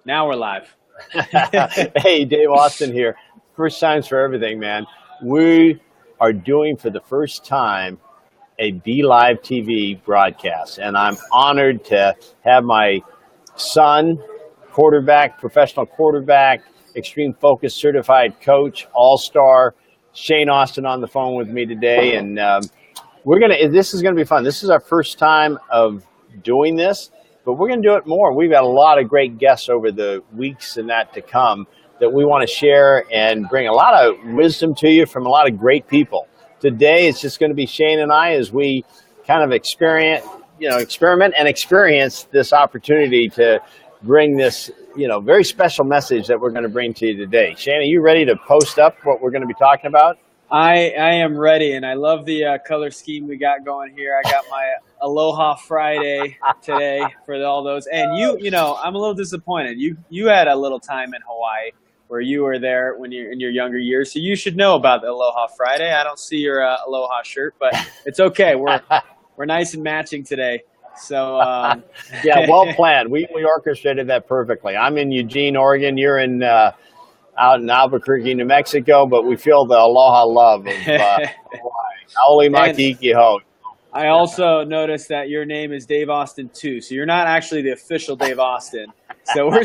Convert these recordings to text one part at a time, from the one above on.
Now we're live. Hey, Dave Austin here. First times for everything, man. We are doing for the first time a Be Live TV broadcast, and I'm honored to have my son, quarterback, professional quarterback, extreme focus certified coach, all-star, Shane Austin on the phone with me today, and this is gonna be fun. This is our first time of doing this, but we're going to do it more. We've got a lot of great guests over the weeks and that to come that we want to share and bring a lot of wisdom to you from a lot of great people. Today, it's just going to be Shane and I as we kind of experiment and experience this opportunity to bring this, very special message that we're going to bring to you today. Shane, are you ready to post up what we're going to be talking about? I am ready, and I love the color scheme we got going here. I got my Aloha Friday today for all those. And I'm a little disappointed. You had a little time in Hawaii where you were there when you're in your younger years, so you should know about the Aloha Friday. I don't see your Aloha shirt, but it's okay. We're nice and matching today. So yeah, well planned. We orchestrated that perfectly. I'm in Eugene, Oregon. You're in out in Albuquerque, New Mexico, but we feel the aloha love of Hawaii. Aoli makiki ho. I also noticed that your name is Dave Austin too, so you're not actually the official Dave Austin. So we're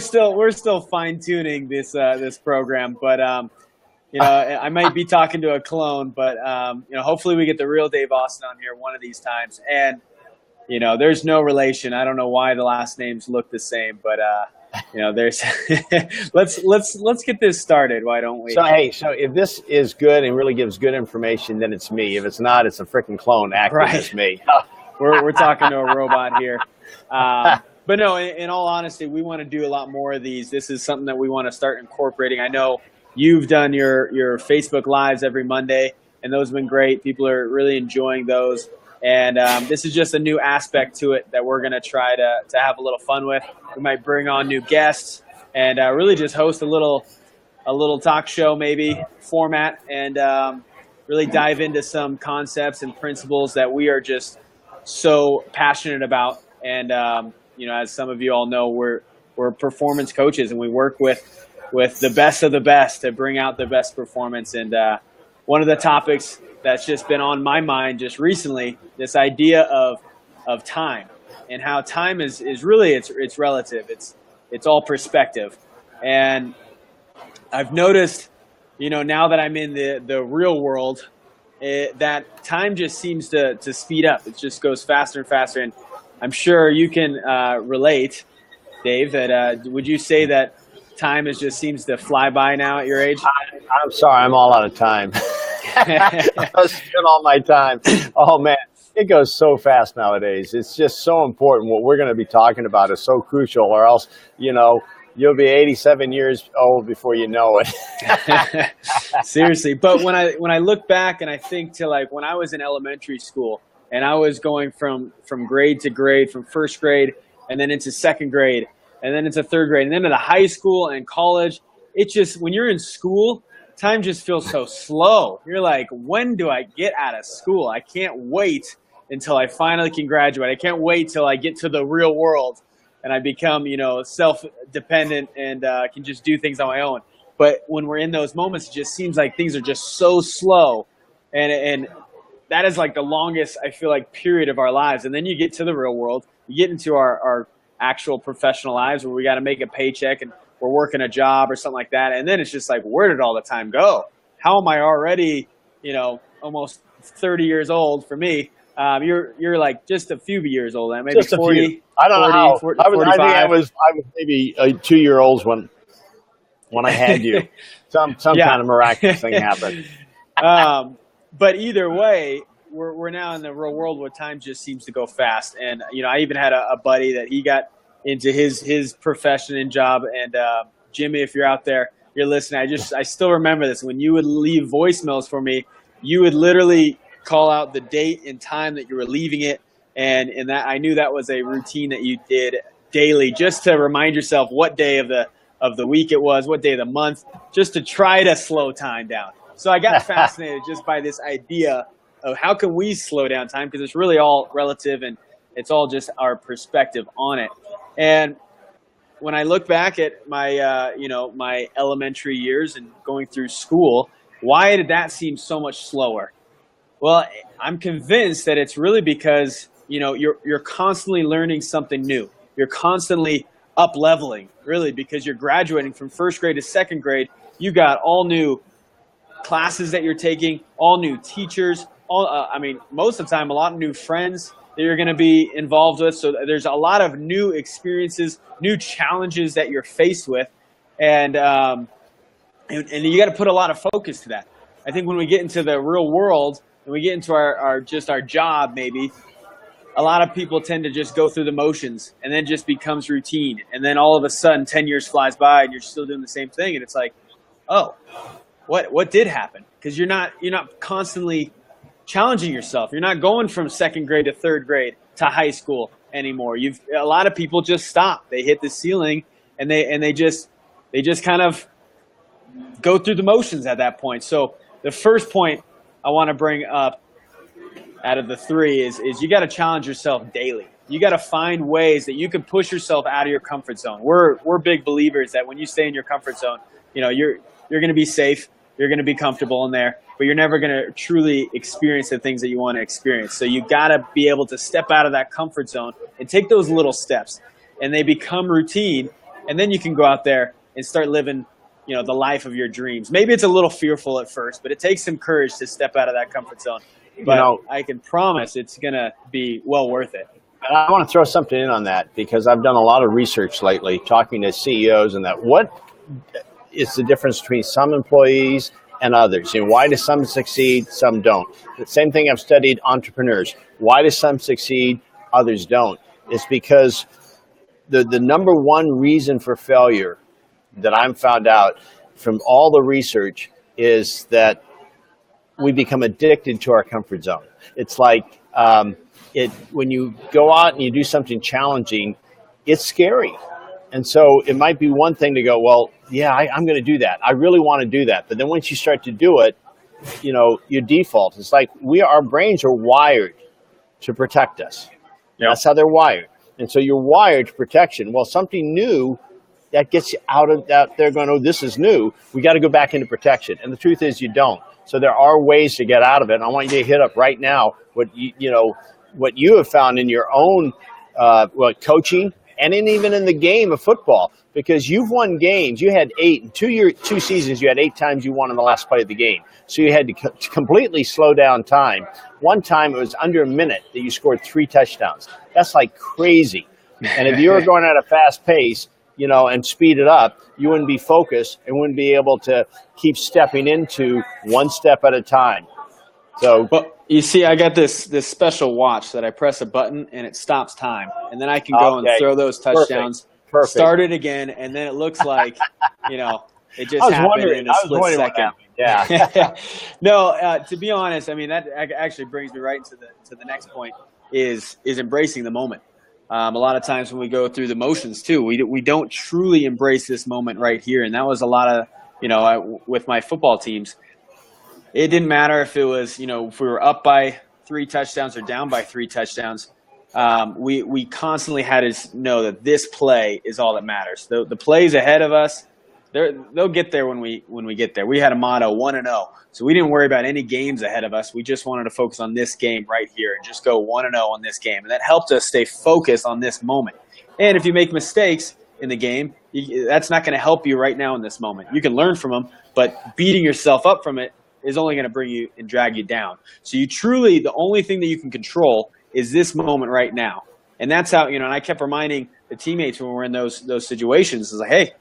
still fine tuning this program, but I might be talking to a clone, but hopefully we get the real Dave Austin on here one of these times. And there's no relation. I don't know why the last names look the same, but there's let's get this started. Why don't we? So if this is good and really gives good information, then it's me. If it's not, it's a freaking clone acting as me. We're talking to a robot here. But no, in all honesty, we want to do a lot more of these. This is something that we want to start incorporating. I know you've done your Facebook Lives every Monday, and those have been great. People are really enjoying those. And this is just a new aspect to it that we're going to try to have a little fun with. We might bring on new guests and really just host a little talk show maybe format and really dive into some concepts and principles that we are just so passionate about. And, as some of you all know, we're performance coaches and we work with the best of the best to bring out the best performance. And one of the topics that's just been on my mind just recently, this idea of time and how time is really, it's relative. It's all perspective. And I've noticed, now that I'm in the real world, that time just seems to speed up. It just goes faster and faster. And I'm sure you can relate, Dave, that would you say that time just seems to fly by now at your age? I'm sorry, I'm all out of time. I spend all my time. Oh man, it goes so fast nowadays. It's just so important. What we're going to be talking about is so crucial, or else, you'll be 87 years old before you know it. Seriously. But when I look back and I think to like when I was in elementary school and I was going from grade to grade, from first grade and then into second grade and then into third grade and then into high school and college, it just, when you're in school, time just feels so slow. You're like, when do I get out of school? I can't wait until I finally can graduate. I can't wait till I get to the real world and I become, self-dependent and can just do things on my own. But when we're in those moments, it just seems like things are just so slow. And that is like the longest, I feel like, period of our lives. And then you get to the real world. You get into our actual professional lives where we got to make a paycheck and we're working a job or something like that. And then it's just like, where did all the time go? How am I already, almost 30 years old for me? You're like just a few years old, maybe just 40. I don't know how. 40, I think I was maybe 2 year olds when I had you. Some kind of miraculous thing happened. But either way, we're now in the real world where time just seems to go fast. And I even had a buddy that he got into his profession and job. And Jimmy, if you're out there, you're listening. I still remember this. When you would leave voicemails for me, you would literally call out the date and time that you were leaving it. And that I knew that was a routine that you did daily, just to remind yourself what day of the week it was, what day of the month, just to try to slow time down. So I got fascinated just by this idea of how can we slow down time, because it's really all relative and it's all just our perspective on it. And when I look back at my my elementary years and going through school, why did that seem so much slower? Well, I'm convinced that it's really because you're constantly learning something new. You're constantly up leveling, really, because you're graduating from first grade to second grade. You got all new classes that you're taking, all new teachers. Most of the time, a lot of new friends that you're going to be involved with. So there's a lot of new experiences, new challenges that you're faced with, and you got to put a lot of focus to that. I think when we get into the real world and we get into our job, maybe a lot of people tend to just go through the motions, and then just becomes routine. And then all of a sudden 10 years flies by and you're still doing the same thing. And it's like, oh, what did happen? Because you're not constantly challenging yourself. You're not going from second grade to third grade to high school anymore. A lot of people just stop. They hit the ceiling and they just kind of go through the motions at that point. So the first point I want to bring up out of the three is you got to challenge yourself daily. You got to find ways that you can push yourself out of your comfort zone. We're big believers that when you stay in your comfort zone, you're going to be safe, you're going to be comfortable in there, but you're never going to truly experience the things that you want to experience. So you got to be able to step out of that comfort zone and take those little steps, and they become routine, and then you can go out there and start living the life of your dreams. Maybe it's a little fearful at first, but it takes some courage to step out of that comfort zone. But I can promise it's going to be well worth it. And I want to throw something in on that, because I've done a lot of research lately talking to CEOs and that. What is the difference between some employees and others? Why do some succeed, some don't? The same thing, I've studied entrepreneurs. Why do some succeed, others don't? It's because the number one reason for failure that I'm found out from all the research is that we become addicted to our comfort zone. It's like when you go out and you do something challenging, it's scary. And so it might be one thing to go, well, yeah, I'm going to do that. I really want to do that. But then once you start to do it, your default. It's like our brains are wired to protect us. Yep. That's how they're wired. And so you're wired to protection. Well, something new, that gets you out of that. They're going, oh, this is new. We got to go back into protection. And the truth is you don't. So there are ways to get out of it. And I want you to hit up right now what you have found in your own coaching and even in the game of football, because you've won games. You had 8 in 2 seasons. You had 8 times you won in the last play of the game. So you had to completely slow down time. One time it was under a minute that you scored 3 touchdowns. That's like crazy. And if you were going at a fast pace, and speed it up, you wouldn't be focused and wouldn't be able to keep stepping into one step at a time. So, well, you see, I got this special watch that I press a button and it stops time, and then I can go and throw those touchdowns, Perfect. Start it again, and then it looks like it just happened in a split second. Yeah. No, to be honest, that actually brings me right to the next point is embracing the moment. A lot of times when we go through the motions too, we don't truly embrace this moment right here. And that was a lot of, with my football teams, it didn't matter if it was, if we were up by 3 touchdowns or down by 3 touchdowns. We constantly had to know that this play is all that matters. The plays ahead of us, they'll get there when we get there. We had a motto 1-0. So we didn't worry about any games ahead of us. We just wanted to focus on this game right here and just go 1-0 on this game. And that helped us stay focused on this moment. And if you make mistakes in the game, that's not going to help you right now in this moment. You can learn from them, but beating yourself up from it is only going to bring you and drag you down. So the only thing that you can control is this moment right now. And that's how, and I kept reminding the teammates when we were in those situations, it's like, hey,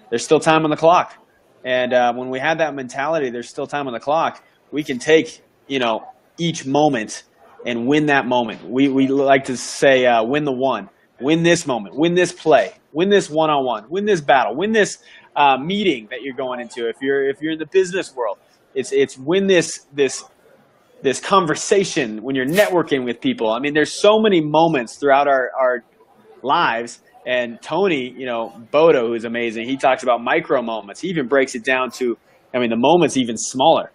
there's still time on the clock. And when we have that mentality, there's still time on the clock, we can take, each moment and win that moment. We like to say win the one, win this moment, win this play, win this one-on-one, win this battle, win this meeting that you're going into. If you're in the business world, it's win this conversation when you're networking with people. There's so many moments throughout our lives. And Tony, Bodo, who's amazing, he talks about micro moments. He even breaks it down to, the moment's even smaller.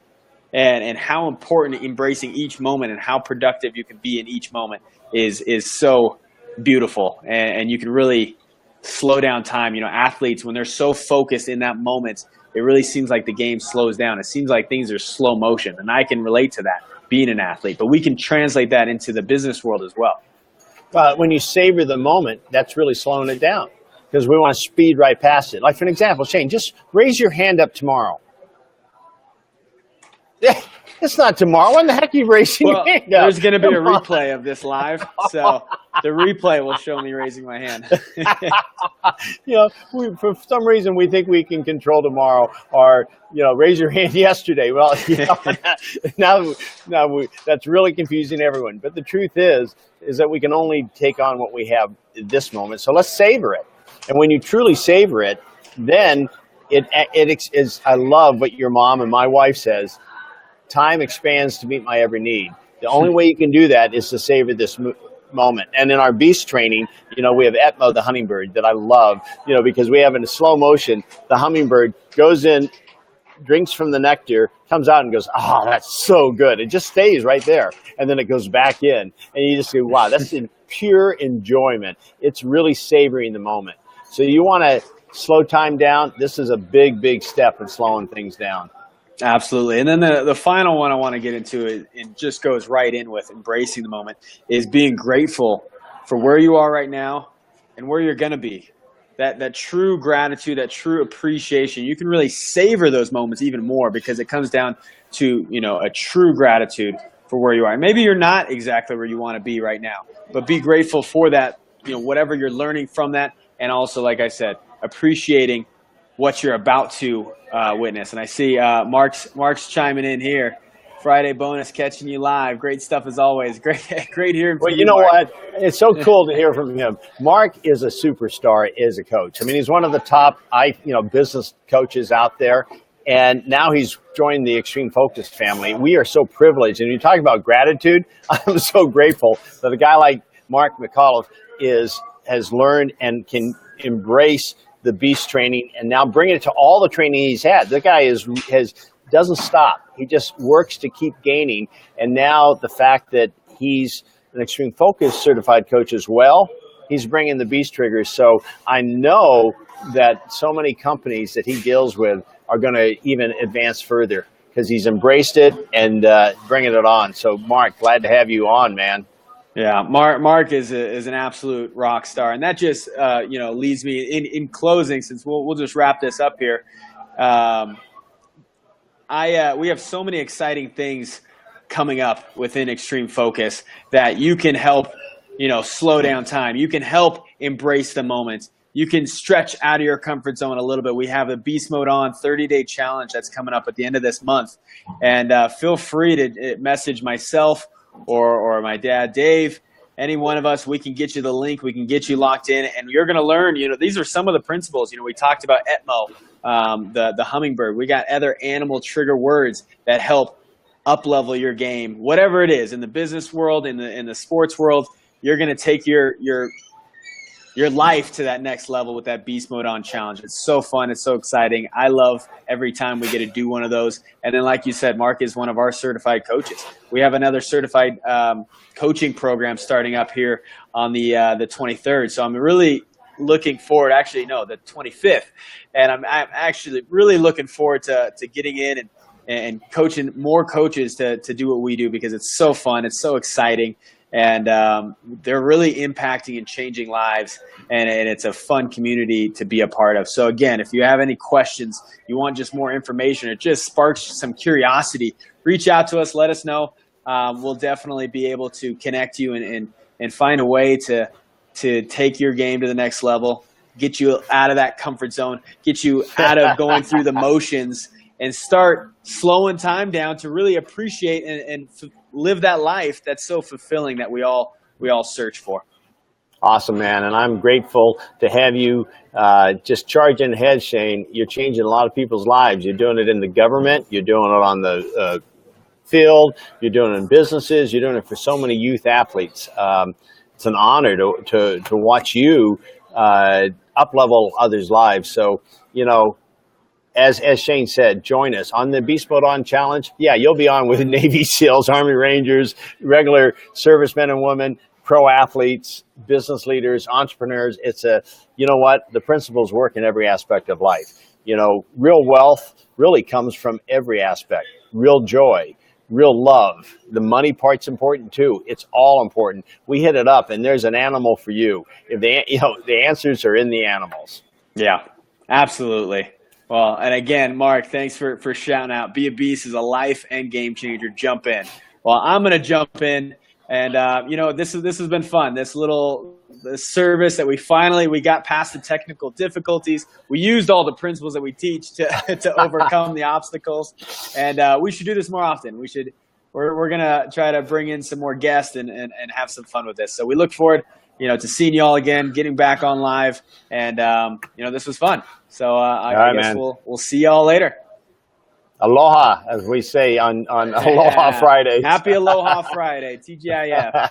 And how important embracing each moment and how productive you can be in each moment is so beautiful. And you can really slow down time. Athletes, when they're so focused in that moment, it really seems like the game slows down. It seems like things are slow motion, and I can relate to that being an athlete. But we can translate that into the business world as well. When you savor the moment, that's really slowing it down because we want to speed right past it. Like, for an example, Shane, just raise your hand up tomorrow. Yeah, it's not tomorrow. When the heck are you raising your hand up? There's going to be a replay of this live, so the replay will show me raising my hand. For some reason we think we can control tomorrow, or raise your hand yesterday. Well, now that's really confusing everyone. But the truth is that we can only take on what we have in this moment. So let's savor it. And when you truly savor it, then it is. I love what your mom and my wife says. Time expands to meet my every need. The only way you can do that is to savor this moment. And in our beast training, we have Etmo, the hummingbird, that I love, because we have in a slow motion, the hummingbird goes in, drinks from the nectar, comes out and goes, oh, that's so good. It just stays right there. And then it goes back in. And you just go, wow, that's in pure enjoyment. It's really savoring the moment. So you want to slow time down. This is a big, big step in slowing things down. Absolutely. And then the final one I want to get into, and just goes right in with embracing the moment, is being grateful for where you are right now and where you're going to be. That true gratitude, that true appreciation, you can really savor those moments even more because it comes down to, a true gratitude for where you are. Maybe you're not exactly where you want to be right now, but be grateful for that, whatever you're learning from that. And also, like I said, appreciating what you're about to witness. And I see Mark's chiming in here. Friday bonus, catching you live. Great stuff as always. Great hearing from you. Well, you know what? It's so cool to hear from him. Mark is a superstar as a coach. I mean, he's one of the top business coaches out there. And now he's joined the Extreme Focus family. We are so privileged. And you talk about gratitude. I'm so grateful that a guy like Mark McCall has learned and can embrace the beast training and now bring it to all the training he's had. The guy doesn't stop. He just works to keep gaining. And now the fact that he's an Extreme Focus certified coach as well, he's bringing the beast triggers. So I know that so many companies that he deals with are going to even advance further because he's embraced it and bringing it on. So Mark, glad to have you on, man. Yeah, Mark is an absolute rock star, and that just leads me in closing. Since we'll just wrap this up here. We have so many exciting things coming up within Extreme Focus that you can help slow down time. You can help embrace the moment. You can stretch out of your comfort zone a little bit. We have a Beast Mode On 30-day challenge that's coming up at the end of this month, and feel free to message myself or my dad, Dave, any one of us. We can get you the link. We can get you locked in, and you're going to learn, these are some of the principles. We talked about Etmo, the hummingbird. We got other animal trigger words that help up-level your game. Whatever it is, in the business world, in the sports world, you're going to take your life to that next level with that Beast Mode On challenge. It's so fun. It's so exciting. I love every time we get to do one of those. And then, like you said, Mark is one of our certified coaches. We have another certified coaching program starting up here on the 23rd. So I'm really looking forward, the 25th. And I'm actually really looking forward to getting in and coaching more coaches to do what we do because it's so fun. It's so exciting. And they're really impacting and changing lives, and it's a fun community to be a part of. So again, if you have any questions, you want just more information, it just sparks some curiosity, reach out to us, let us know. We'll definitely be able to connect you and find a way to take your game to the next level, get you out of that comfort zone, get you out of going through the motions, and start slowing time down to really appreciate and live that life that's so fulfilling that we all search for. Awesome, man. And I'm grateful to have you just charging ahead, Shane. You're changing a lot of people's lives. You're doing it in the government. You're doing it on the field. You're doing it in businesses. You're doing it for so many youth athletes. It's an honor to watch you up-level others' lives. So, as Shane said, join us on the Beast Mode On Challenge. Yeah, you'll be on with Navy SEALs, Army Rangers, regular servicemen and women, pro athletes, business leaders, entrepreneurs. It's you know what? The principles work in every aspect of life. You know, real wealth really comes from every aspect. Real joy, real love. The money part's important too. It's all important. We hit it up, and there's an animal for you. If the answers are in the animals. Yeah, absolutely. Well, and again, Mark, thanks for shouting out. Be a Beast is a life and game changer. Jump in. Well, I'm going to jump in, and this has been fun. This service that we got past the technical difficulties. We used all the principles that we teach to overcome the obstacles, and we should do this more often. We're going to try to bring in some more guests and have some fun with this. So we look forward, to seeing you all again, getting back on live, and this was fun. So I guess we'll see y'all later. Aloha, as we say on Aloha Fridays. Happy Aloha Friday, TGIF.